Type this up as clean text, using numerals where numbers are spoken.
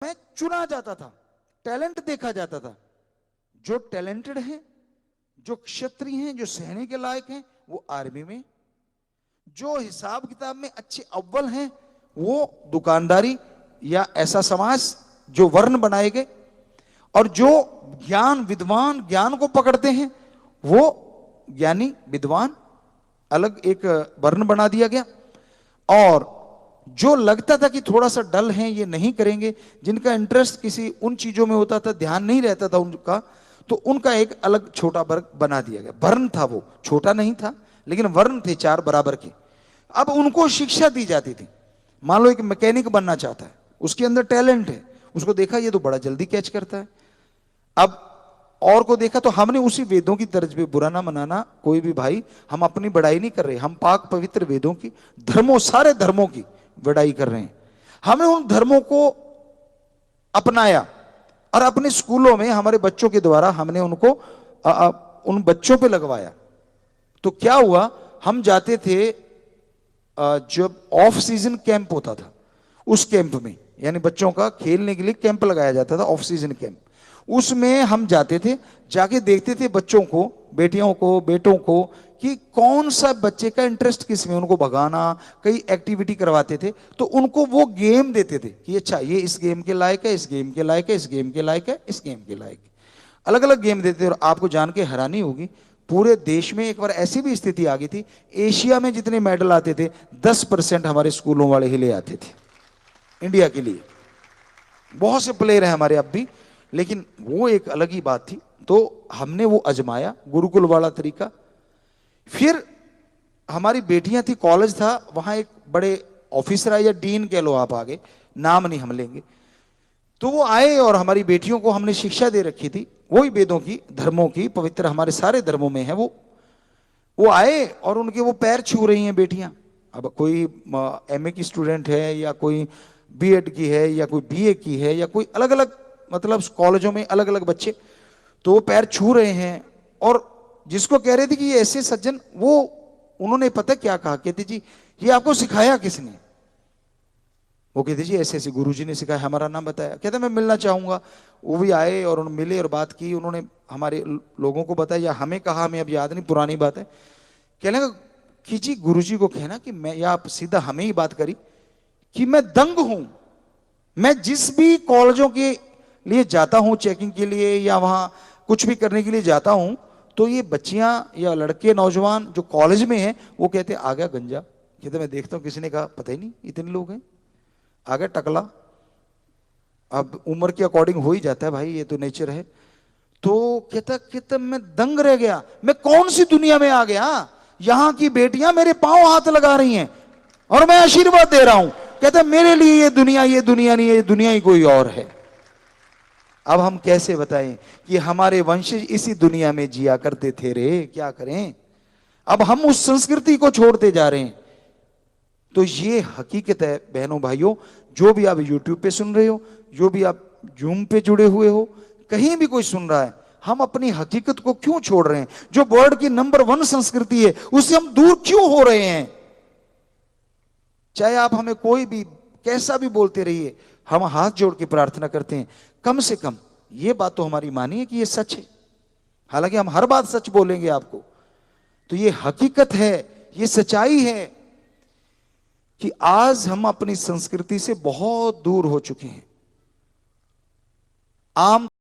में चुना जाता था, टैलेंट देखा जाता था। जो टैलेंटेड हैं, जो क्षत्रिय हैं, जो सहने के लायक हैं, वो आर्मी में। जो हिसाब किताब में अच्छे अव्वल हैं, वो दुकानदारी या ऐसा समाज जो वर्ण बनाए गए। और जो ज्ञान विद्वान ज्ञान को पकड़ते हैं, वो ज्ञानी विद्वान अलग एक वर्ण बना दिया गया। और जो लगता था कि थोड़ा सा डल है, ये नहीं करेंगे, जिनका इंटरेस्ट किसी उन चीजों में होता था, ध्यान नहीं रहता था उनका, तो उनका एक अलग छोटा वर्ग बना दिया गया। वर्ण था, वो छोटा नहीं था, लेकिन वर्ण थे चार बराबर के। अब उनको शिक्षा दी जाती थी। मान लो एक मैकेनिक बनना चाहता है, उसके अंदर टैलेंट है, उसको देखा ये तो बड़ा जल्दी कैच करता है। अब और को देखा तो हमने उसी वेदों की तर्ज पे, बुरा ना मनाना कोई भी भाई, हम अपनी बड़ाई नहीं कर रहे, हम पाक पवित्र वेदों की, धर्मों, सारे धर्मों की बड़ाई कर रहे हैं। हमें उन धर्मों को अपनाया और अपने स्कूलों में हमारे बच्चों के द्वारा हमने उनको उन बच्चों पे लगवाया। तो क्या हुआ, हम जाते थे, जब ऑफ सीजन कैंप होता था, उस कैंप में, यानी बच्चों का खेलने के लिए कैंप लगाया जाता था, ऑफ सीजन कैंप, उसमें हम जाते थे, जाके देखते थे बच्चों को, बेटियों को, बेटों को, कि कौन सा बच्चे का इंटरेस्ट किस में, उनको भगाना, कई एक्टिविटी करवाते थे। तो उनको वो गेम देते थे कि अच्छा ये इस गेम के लायक है, इस गेम के लायक है, इस गेम के लायक है, इस गेम के लायक है। अलग अलग गेम देते थे। और आपको जान के हैरानी होगी, पूरे देश में एक बार ऐसी भी स्थिति आ गई थी, एशिया में जितने मेडल आते थे 10% हमारे स्कूलों वाले ही ले आते थे इंडिया के लिए। बहुत से प्लेयर हैं हमारे अब भी, लेकिन वो एक अलग ही बात थी। तो हमने वो अजमाया, गुरुकुल वाला तरीका। फिर हमारी बेटियां थी, कॉलेज था, वहां एक बड़े ऑफिसर आए, या डीन कह लो आप, आगे नाम नहीं हम लेंगे। तो वो आए और हमारी बेटियों को हमने शिक्षा दे रखी थी, वही वेदों की, धर्मों की, पवित्र हमारे सारे धर्मों में है वो आए और उनके वो पैर छू रही हैं बेटियां। अब कोई एमए की स्टूडेंट है, या कोई बीएड की है, या कोई बीए की है, या कोई अलग अलग, मतलब कॉलेजों में अलग अलग बच्चे, तो वो पैर छू रहे हैं। और जिसको कह रहे थे कि ये ऐसे सज्जन, वो उन्होंने पता क्या कहा, कहते जी ये आपको सिखाया किसने? वो कहते जी ऐसे ऐसे गुरुजी ने सिखाया, हमारा नाम बताया। कहते मैं मिलना चाहूंगा। वो भी आए और उन्होंने मिले और बात की, उन्होंने हमारे लोगों को बताया, या हमें कहा, हमें अब याद नहीं, पुरानी बात है। कहने लगा कि जी गुरुजी को कहना कि मैं, या आप सीधा हमें ही बात करी, कि मैं दंग हूं। मैं जिस भी कॉलेजों के लिए जाता हूं चेकिंग के लिए, या वहां कुछ भी करने के लिए जाता हूं, तो ये बच्चियां या लड़के नौजवान जो कॉलेज में हैं, वो कहते आ गया गंजा। कहते मैं देखता हूं, किसी ने कहा पता ही नहीं इतने लोग हैं, आ गया टकला। अब उम्र के अकॉर्डिंग हो ही जाता है भाई, ये तो नेचर है। तो कहता कहता मैं दंग रह गया, मैं कौन सी दुनिया में आ गया, यहां की बेटियां मेरे पांव हाथ लगा रही हैं और मैं आशीर्वाद दे रहा हूं। कहता मेरे लिए ये दुनिया नहीं है, ये दुनिया ही कोई और है। अब हम कैसे बताएं कि हमारे वंशज इसी दुनिया में जिया करते थे रे, क्या करें। अब हम उस संस्कृति को छोड़ते जा रहे हैं। तो ये हकीकत है बहनों भाइयों, जो भी आप यूट्यूब पे सुन रहे हो, जो भी आप जूम पे जुड़े हुए हो, कहीं भी कोई सुन रहा है, हम अपनी हकीकत को क्यों छोड़ रहे हैं? जो वर्ल्ड की नंबर 1 संस्कृति है, उससे हम दूर क्यों हो रहे हैं? चाहे आप हमें कोई भी कैसा भी बोलते रहिए, हम हाथ जोड़ के प्रार्थना करते हैं, कम से कम ये बात तो हमारी मानिए कि ये सच है। हालांकि हम हर बात सच बोलेंगे आपको, तो ये हकीकत है, ये सच्चाई है कि आज हम अपनी संस्कृति से बहुत दूर हो चुके हैं। आम